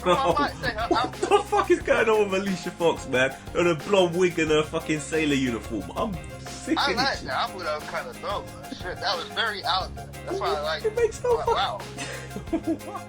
Bro, I might say her outfit. What the fuck is going on with Alicia Fox, man? And a blonde wig and a fucking sailor uniform. I'm sick I of like this. that. I thought that was kind of dope. Shit, that was very out there. That's why I like It makes no wow. What?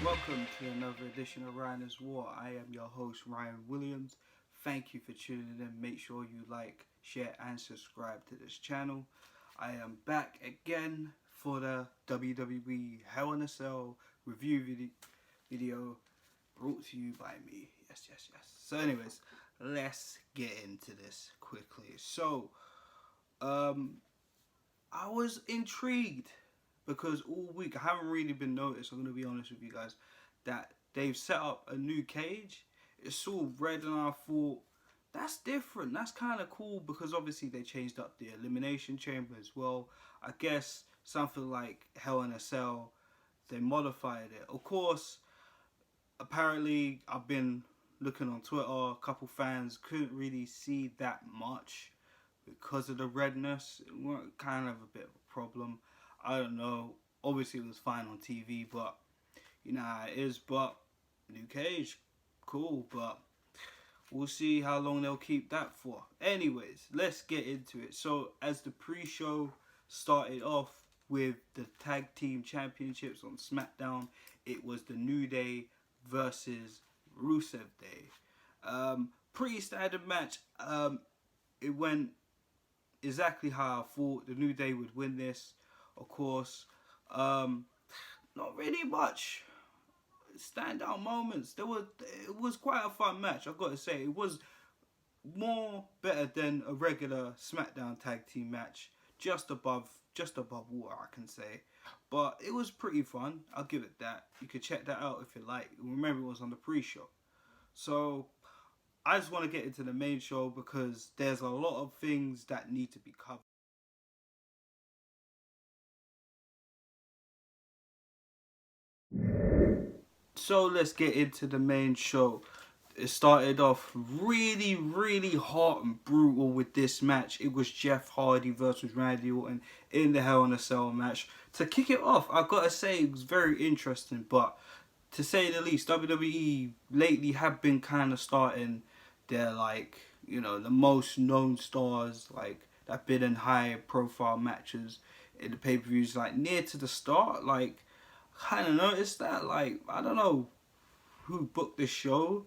Welcome to another edition of RyanisWar. I am your host, Ryan Williams. Thank you for tuning in. Make sure you like, share, and subscribe to this channel. I am back again for the WWE Hell in a Cell review video brought to you by me. Yes. So anyways, let's get into this quickly. So, I was intrigued because all week, I haven't really been noticed, I'm going to be honest with you guys, that they've set up a new cage. It's all red and I thought, that's different. That's kind of cool because obviously they changed up the elimination chamber as well. I guess something like Hell in a Cell, they modified it. Of course, apparently I've been looking on Twitter, a couple fans couldn't really see that much because of the redness. It was kind of a bit of a problem. I don't know. Obviously, it was fine on TV, but you know how it is. But new cage, cool. But we'll see how long they'll keep that for. Anyways, let's get into it. So, as the pre-show started off with the tag team championships on SmackDown, it was the New Day versus Rusev Day. Pretty standard match. It went exactly how I thought. The New Day would win this. Of course, not really much standout moments. It was quite a fun match. I've got to say, it was more better than a regular SmackDown tag team match. Just above water, I can say. But it was pretty fun. I'll give it that. You could check that out if you like. Remember, it was on the pre-show. So I just want to get into the main show because there's a lot of things that need to be covered. So let's get into the main show. It started off really hot and brutal with this match. It was Jeff Hardy versus Randy Orton in the Hell in a Cell match. To kick it off, I've got to say it was very interesting, but to say the least, WWE lately have been kind of starting their, like, you know, the most known stars, like, that have been in high profile matches in the pay-per-views, like, near to the start. Like, kind of noticed that, like, I don't know who booked this show,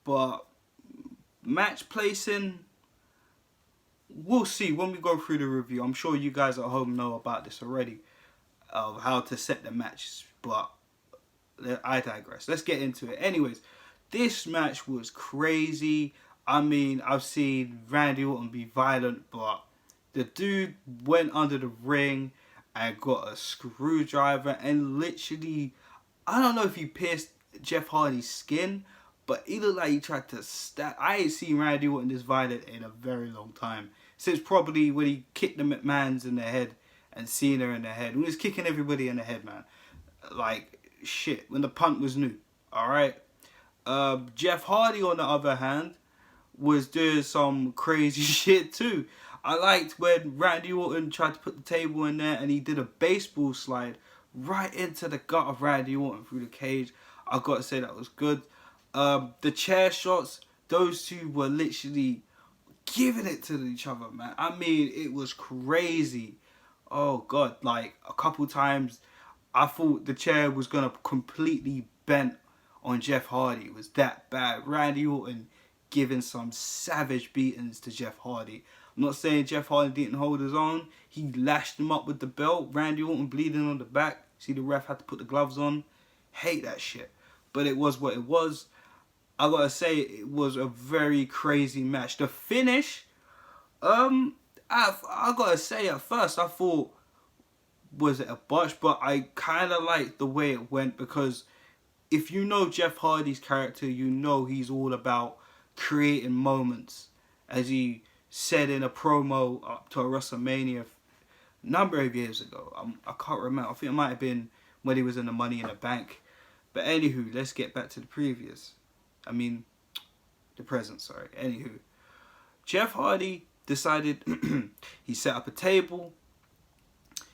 but match placing, we'll see when we go through the review. I'm sure you guys at home know about this already, of how to set the matches, but I digress. Let's get into it. Anyways, this match was crazy. I mean, I've seen Randy Orton be violent, but the dude went under the ring and got a screwdriver and literally, I don't know if he pierced Jeff Hardy's skin, but he looked like he tried to stab. I ain't seen Randy Orton this violent in a very long time. Since probably when he kicked the McMahons in the head and Cena in the head. He was kicking everybody in the head, man. Like, shit, when the punt was new. Alright? Jeff Hardy, on the other hand, was doing some crazy shit too. I liked when Randy Orton tried to put the table in there and he did a baseball slide right into the gut of Randy Orton through the cage. I gotta say that was good. The chair shots, those two were literally giving it to each other, man. I mean, it was crazy. Oh god, like a couple times I thought the chair was gonna completely bend on Jeff Hardy. It was that bad. Randy Orton giving some savage beatings to Jeff Hardy. I'm not saying Jeff Hardy didn't hold his own. He lashed him up with the belt. Randy Orton bleeding on the back. See, the ref had to put the gloves on. Hate that shit. But it was what it was. I gotta say, it was a very crazy match. The finish, I gotta say, at first I thought, was it a botch? But I kind of liked the way it went, because if you know Jeff Hardy's character, you know he's all about creating moments. As he said in a promo up to a WrestleMania a number of years ago. I can't remember. I think it might have been when he was in the Money in the Bank. But anywho, let's get back to the present, sorry. Anywho, Jeff Hardy decided he set up a table.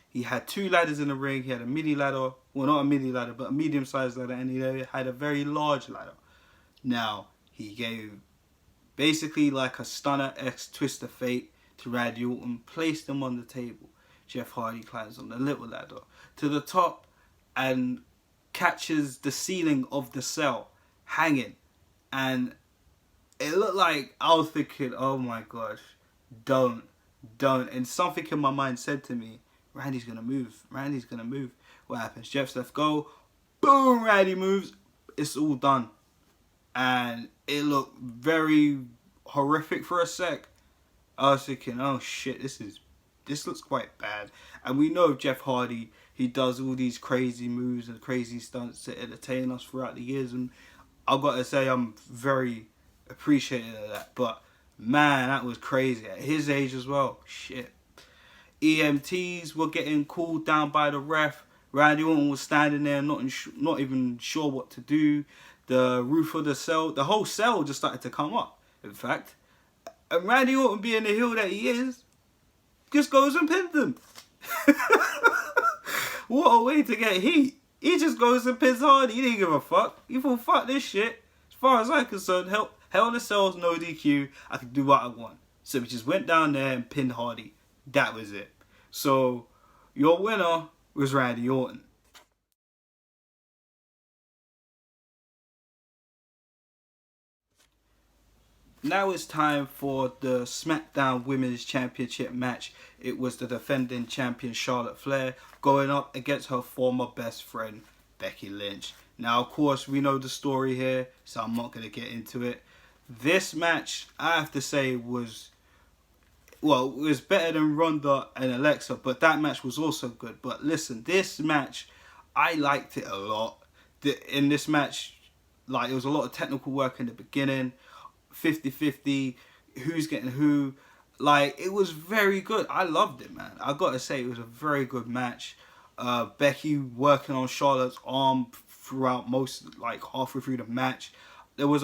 He had 2 ladders in the ring. He had a mini ladder. Well, not a mini ladder, but a medium-sized ladder. And he had a very large ladder. Now, he gave basically like a Stunner X Twist of Fate to Randy Orton. Placed him on the table. Jeff Hardy climbs on the little ladder to the top and catches the ceiling of the cell hanging. And it looked like, I was thinking, oh my gosh, don't. And something in my mind said to me, Randy's going to move. Randy's going to move. What happens? Jeff's left go. Boom, Randy moves. It's all done. And it looked very horrific for a sec. I was thinking, oh shit, this looks quite bad. And we know Jeff Hardy, he does all these crazy moves and crazy stunts to entertain us throughout the years. And I've got to say, I'm very appreciative of that. But man, that was crazy. At his age as well. Shit. EMTs were getting called down by the ref. Randy Orton was standing there not even sure what to do. The roof of the cell, the whole cell just started to come up, in fact. And Randy Orton, being the heel that he is, just goes and pins them. What a way to get heat. He just goes and pins Hardy. He didn't give a fuck. He thought, fuck this shit. As far as I'm concerned, hell in the Cell's no DQ. I can do what I want. So he just went down there and pinned Hardy. That was it. So, your winner was Randy Orton. Now it's time for the SmackDown Women's Championship match. It was the defending champion Charlotte Flair going up against her former best friend Becky Lynch. Now, of course, we know the story here, so I'm not going to get into it. This match, I have to say, was better than Ronda and Alexa, but that match was also good. But listen, this match, I liked it a lot. In this match, like, it was a lot of technical work in the beginning. 50-50, who's getting who. Like, it was very good. I loved it, man. I gotta say, it was a very good match. Becky working on Charlotte's arm throughout most, like, halfway through the match. There was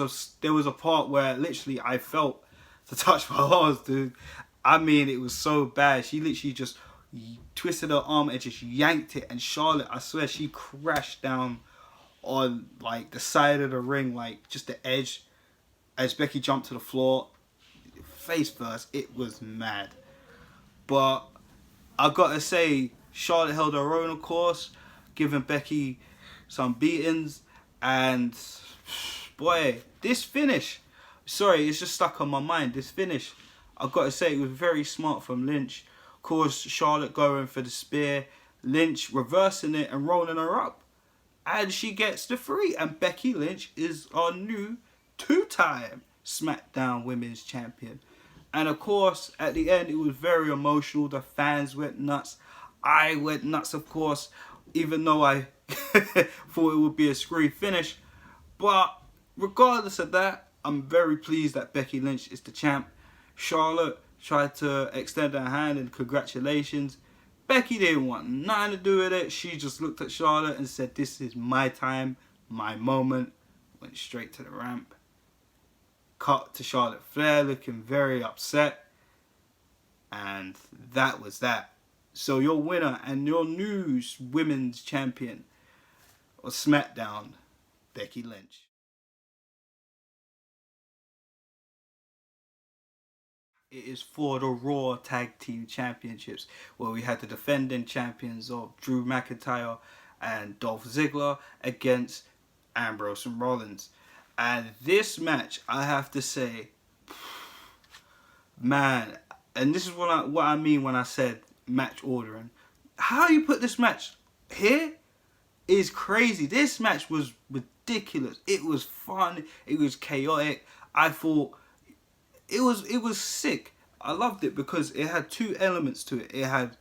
a part where literally I felt to touch my arms, dude. I mean, it was so bad. She literally just twisted her arm and just yanked it. And Charlotte, I swear, she crashed down on, like, the side of the ring, like, just the edge. As Becky jumped to the floor, face first, it was mad. But I gotta say, Charlotte held her own, of course, giving Becky some beatings. And boy, this finish, sorry, it's just stuck on my mind. This finish, I gotta say, it was very smart from Lynch. Of course, Charlotte going for the spear, Lynch reversing it and rolling her up. And she gets the 3. And Becky Lynch is our new 2-time SmackDown Women's Champion. And of course, at the end, it was very emotional. The fans went nuts. I went nuts, of course, even though I thought it would be a screwy finish. But regardless of that, I'm very pleased that Becky Lynch is the champ. Charlotte tried to extend her hand and congratulations. Becky didn't want nothing to do with it. She just looked at Charlotte and said, "This is my time, my moment." Went straight to the ramp. Cut to Charlotte Flair looking very upset. And that was that. So your winner and your new women's champion of SmackDown, Becky Lynch. It is for the Raw Tag Team Championships, where we had the defending champions of Drew McIntyre and Dolph Ziggler against Ambrose and Rollins. And this match, I have to say, man, and this is what I mean when I said match ordering. How you put this match here is crazy. This match was ridiculous. It was fun. It was chaotic. I thought it was sick. I loved it because it had two elements to it. It had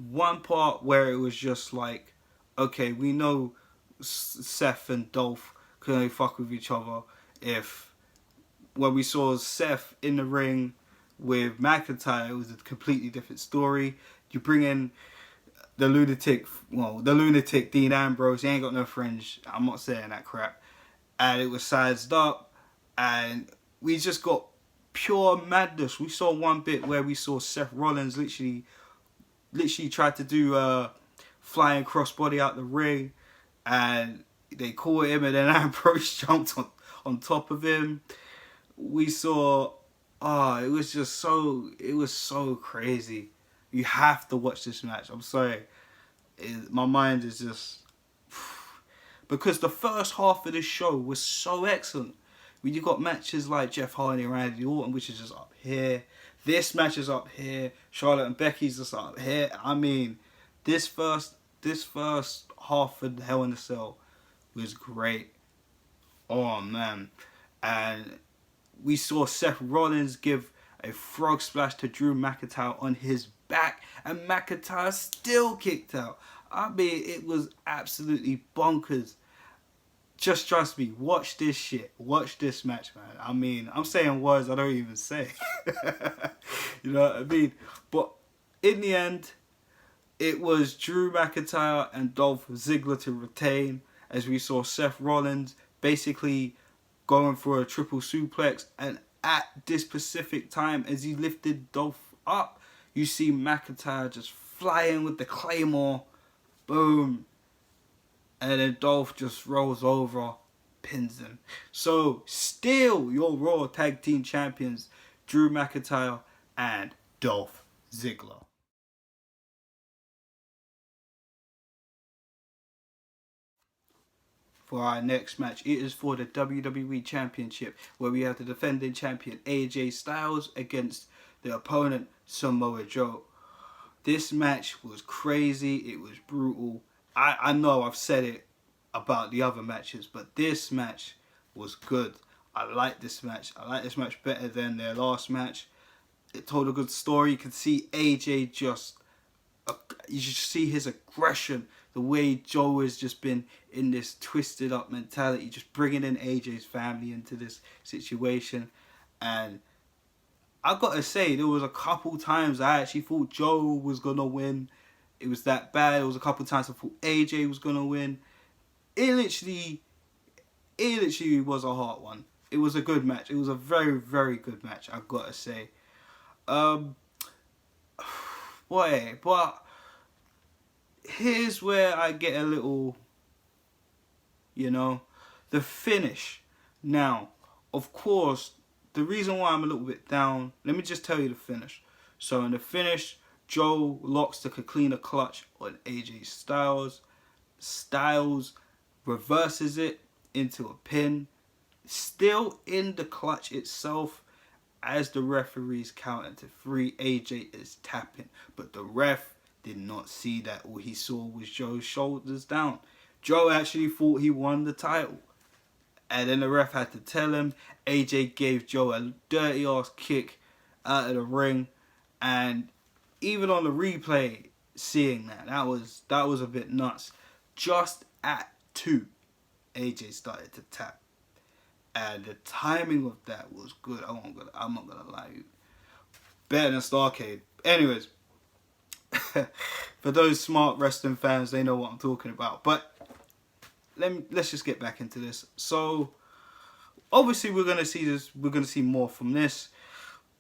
one part where it was just like, okay, we know Seth and Dolph can only fuck with each other if, when we saw Seth in the ring with McIntyre, it was a completely different story. You bring in the lunatic Dean Ambrose. He ain't got no fringe. I'm not saying that crap. And it was sized up, and we just got pure madness. We saw one bit where we saw Seth Rollins literally tried to do flying crossbody out the ring, and they caught him, and then Ambrose jumped on top of him. We saw, it was so crazy. You have to watch this match. I'm sorry. My mind is just... Because the first half of this show was so excellent. When you got matches like Jeff Hardy and Randy Orton, which is just up here. This match is up here. Charlotte and Becky's just up here. I mean, this first half of Hell in a Cell was great. Oh, man. And we saw Seth Rollins give a frog splash to Drew McIntyre on his back, and McIntyre still kicked out. I mean, it was absolutely bonkers. Just trust me, watch this shit. Watch this match, man. I mean, I'm saying words I don't even say. You know what I mean? But in the end, it was Drew McIntyre and Dolph Ziggler to retain, as we saw Seth Rollins basically going for a triple suplex, and at this specific time, as he lifted Dolph up, you see McIntyre just flying with the Claymore. Boom. And then Dolph just rolls over, pins him. So, still your Raw Tag Team Champions, Drew McIntyre and Dolph Ziggler. For our next match, it is for the WWE Championship, where we have the defending champion AJ Styles against the opponent Samoa Joe. This match was crazy. It was brutal. I know I've said it about the other matches, but this match was good. I like this match. I like this match better than their last match. It told a good story. You could see AJ you just see his aggression. The way Joe has just been in this twisted up mentality, just bringing in AJ's family into this situation. And I've got to say, there was a couple times I actually thought Joe was going to win. It was that bad. There was a couple times I thought AJ was going to win. It literally was a hard one. It was a good match. It was a very, very good match, I've got to say. But here's where I get a little, the finish. Now, of course, the reason why I'm a little bit down, let me just tell you the finish. So in the finish, Joe locks the Coquina clutch on AJ Styles. Styles reverses it into a pin. Still in the clutch itself, as the referees count to 3, AJ is tapping. But the ref did not see that. All he saw was Joe's shoulders down. Joe actually thought he won the title. And then the ref had to tell him. AJ gave Joe a dirty ass kick out of the ring. And even on the replay, seeing that. That was a bit nuts. Just at 2, AJ started to tap. And the timing of that was good. I'm not gonna lie to you. Better than Starcade. Anyways, for those smart wrestling fans, they know what I'm talking about. But let's just get back into this. So obviously we're gonna see this. We're gonna see more from this.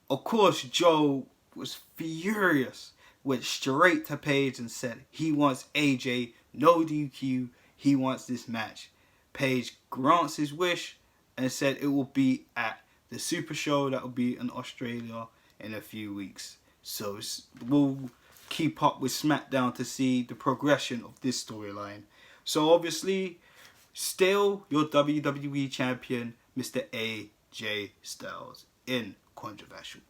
Of course, Joe was furious. Went straight to Paige and said he wants AJ, no DQ. He wants this match. Paige grants his wish and said it will be at the Super Show that will be in Australia in a few weeks. So we'll keep up with SmackDown to see the progression of this storyline. So obviously, still your WWE champion, Mr. AJ Styles, in controversial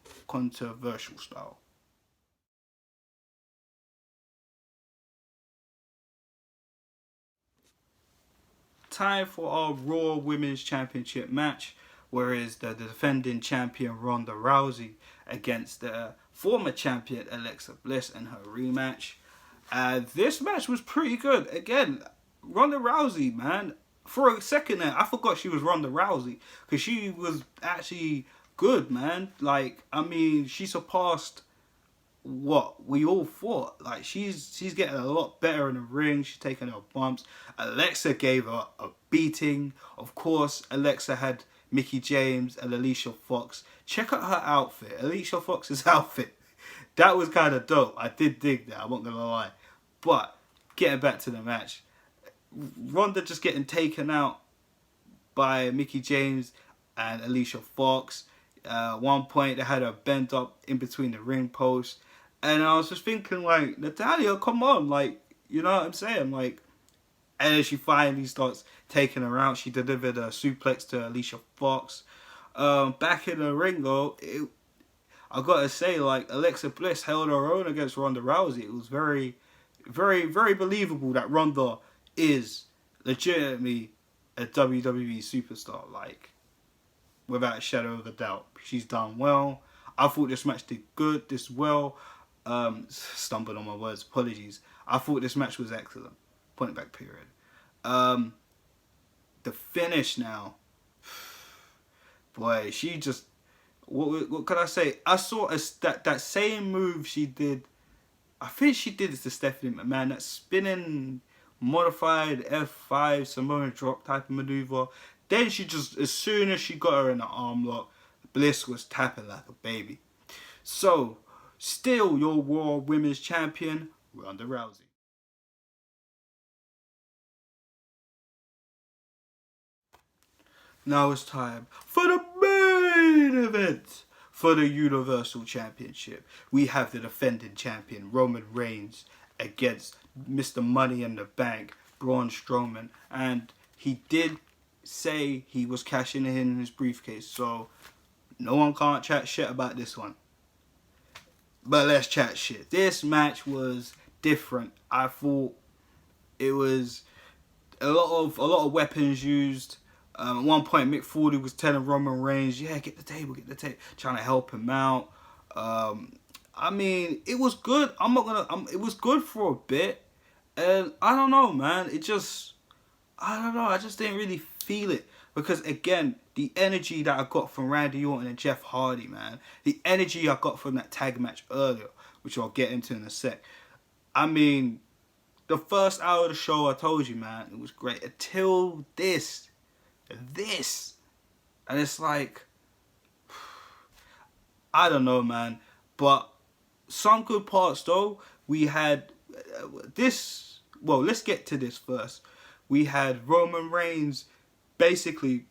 style. Time for our Raw Women's Championship match, whereas the defending champion Ronda Rousey against the former champion Alexa Bliss in her rematch. This match was pretty good. Again, Ronda Rousey, man, for a second there, I forgot she was Ronda Rousey because she was actually good, man. Like, I mean, she surpassed what we all thought. Like, she's getting a lot better in the ring. She's taking her bumps. Alexa gave her a beating. Of course, Alexa had Mickie James and Alicia Fox. Check out her outfit. Alicia Fox's outfit. That was kind of dope. I did dig that, I'm not going to lie. But, getting back to the match. Ronda just getting taken out by Mickie James and Alicia Fox. One point, they had her bent up in between the ring posts. And I was just thinking, like, Natalya, come on. Like, you know what I'm saying? Like, and then she finally starts taking her out. She delivered a suplex to Alicia Fox. Back in the ring, though, I gotta say, like, Alexa Bliss held her own against Ronda Rousey. It was very, very, very believable that Ronda is legitimately a WWE superstar. Like, without a shadow of a doubt. She's done well. I thought this match did good, this well. Stumbled on my words, apologies. I thought this match was excellent. Point back period. The finish now. Boy, she just... What can I say? I saw that same move she did. I think she did it to Stephanie McMahon. That spinning, modified F5 Samoan drop type of maneuver. Then she just, as soon as she got her in the arm lock, Bliss was tapping like a baby. So, still your Raw Women's Champion, Ronda Rousey. Now it's time for the main event for the Universal Championship. We have the defending champion, Roman Reigns, against Mr. Money in the Bank, Braun Strowman. And he did say he was cashing in his briefcase, so no one can't chat shit about this one. But let's chat shit. This match was different. I thought it was a lot of weapons used. At one point, Mick Foley was telling Roman Reigns, "Yeah, get the table," trying to help him out. I mean, it was good. It was good for a bit, and I don't know, man. I don't know. I just didn't really feel it because, again, the energy that I got from Randy Orton and Jeff Hardy, man, the energy I got from that tag match earlier, which I'll get into in a sec. I mean, the first hour of the show, I told you, man, it was great until this. And it's like, I don't know, man, but some good parts though. We had this, well, let's get to this first. We had Roman Reigns basically,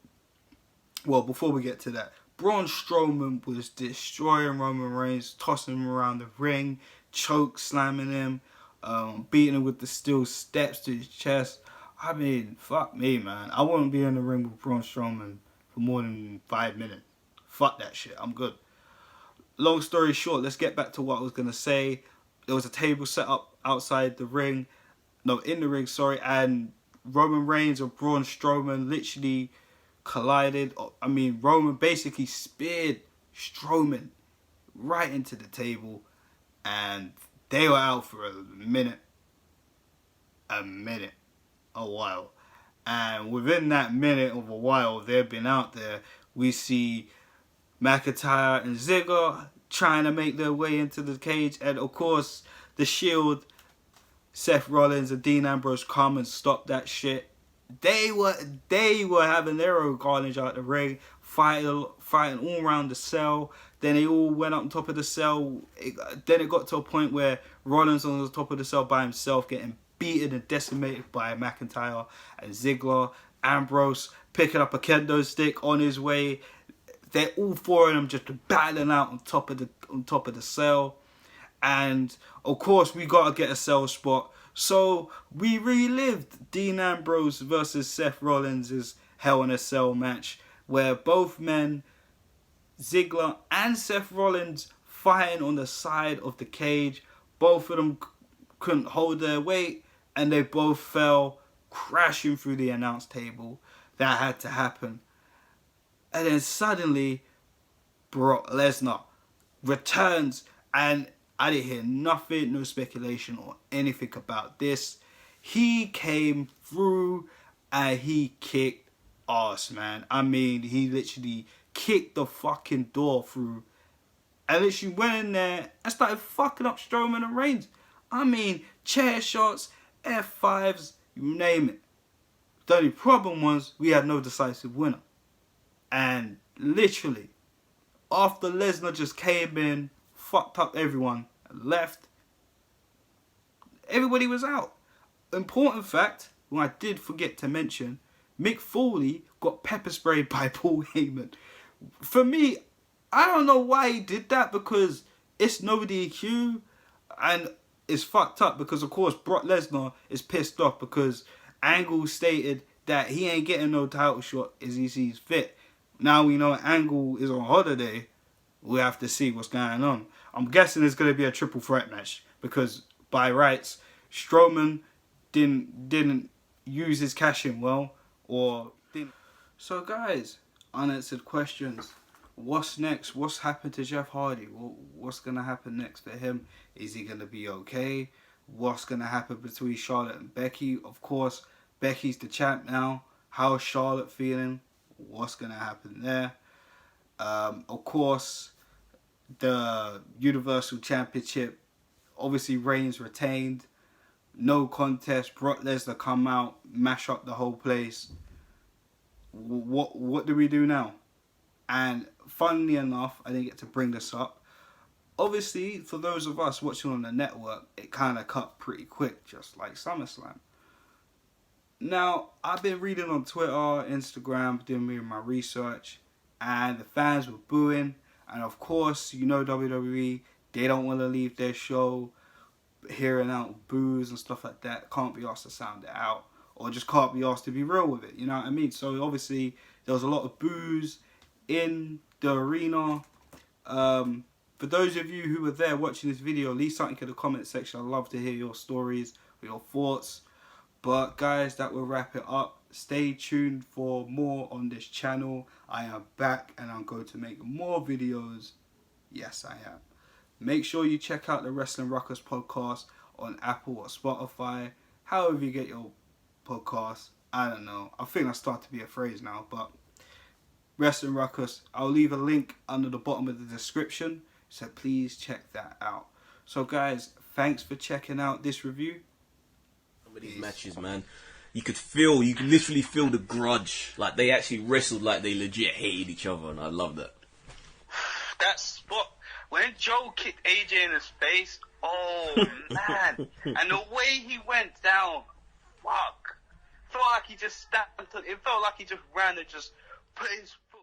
well, before we get to that, Braun Strowman was destroying Roman Reigns, tossing him around the ring, choke slamming him, beating him with the steel steps to his chest. I mean, fuck me, man. I wouldn't be in the ring with Braun Strowman for more than 5 minutes. Fuck that shit. I'm good. Long story short, let's get back to what I was going to say. There was a table set up outside the ring. No, in the ring, sorry. And Roman Reigns and Braun Strowman literally collided. I mean, Roman basically speared Strowman right into the table. And They were out for a while. And within that minute of a while they've been out there, we see McIntyre and Ziggler trying to make their way into the cage. And of course, the Shield, Seth Rollins and Dean Ambrose come and stop that shit. They were having their own carnage out the ring, fighting all around the cell. Then they all went up on top of the cell. Then it got to a point where Rollins on the top of the cell by himself, getting beaten and decimated by McIntyre and Ziggler. Ambrose picking up a kendo stick on his way. They're all four of them just battling out on top of the cell. And of course we gotta get a cell spot. So we relived Dean Ambrose versus Seth Rollins' Hell in a Cell match, where both men, Ziggler and Seth Rollins, fighting on the side of the cage. Both of them couldn't hold their weight, and they both fell crashing through the announce table. That had to happen. And then suddenly, Brock Lesnar returns, and I didn't hear nothing, no speculation or anything about this. He came through and he kicked ass, man. I mean, he literally kicked the fucking door through and literally went in there and started fucking up Strowman and Reigns. I mean, chair shots, F5s, you name it. The only problem was we had no decisive winner. And literally, after Lesnar just came in, fucked up everyone, and left, everybody was out. Important fact, I did forget to mention, Mick Foley got pepper sprayed by Paul Heyman. For me, I don't know why he did that, because it's no DQ, and it's fucked up because, of course, Brock Lesnar is pissed off because Angle stated that he ain't getting no title shot as he sees fit. Now we know Angle is on holiday. We have to see what's going on. I'm guessing it's going to be a triple threat match because by rights, Strowman didn't use his cash in well, or didn't. So guys, unanswered questions. What's next? What's happened to Jeff Hardy? What's going to happen next for him? Is he going to be okay? What's going to happen between Charlotte and Becky? Of course, Becky's the champ now. How's Charlotte feeling? What's going to happen there? Of course, the Universal Championship, obviously Reigns retained. No contest. Brock Lesnar come out, mash up the whole place. What do we do now? And funnily enough, I didn't get to bring this up. Obviously, for those of us watching on the network, it kind of cut pretty quick, just like SummerSlam. Now, I've been reading on Twitter, Instagram, doing my research, and the fans were booing. And of course, you know WWE, they don't want to leave their show hearing out boos and stuff like that. Can't be asked to sound it out, or just can't be asked to be real with it, you know what I mean? So obviously, there was a lot of boos in the arena. For those of you who were there watching this video, leave something in the comment section. I'd love to hear your stories, your thoughts. But guys, that will wrap it up. Stay tuned for more on this channel. I am back and I'm going to make more videos. Yes, I am. Make sure you check out the Wrestling Ruckus podcast on Apple or Spotify. However you get your podcast. I don't know. I think that's starting to be a phrase now. But Wrestling Ruckus, I'll leave a link under the bottom of the description. So please check that out. So guys, thanks for checking out this review. Some of these matches, man, you could literally feel the grudge. Like, they actually wrestled like they legit hated each other, and I love that. That spot, when Joe kicked AJ in his face, oh man. And the way he went down, fuck. Felt like he just stamped, it felt like he just ran and just put his foot.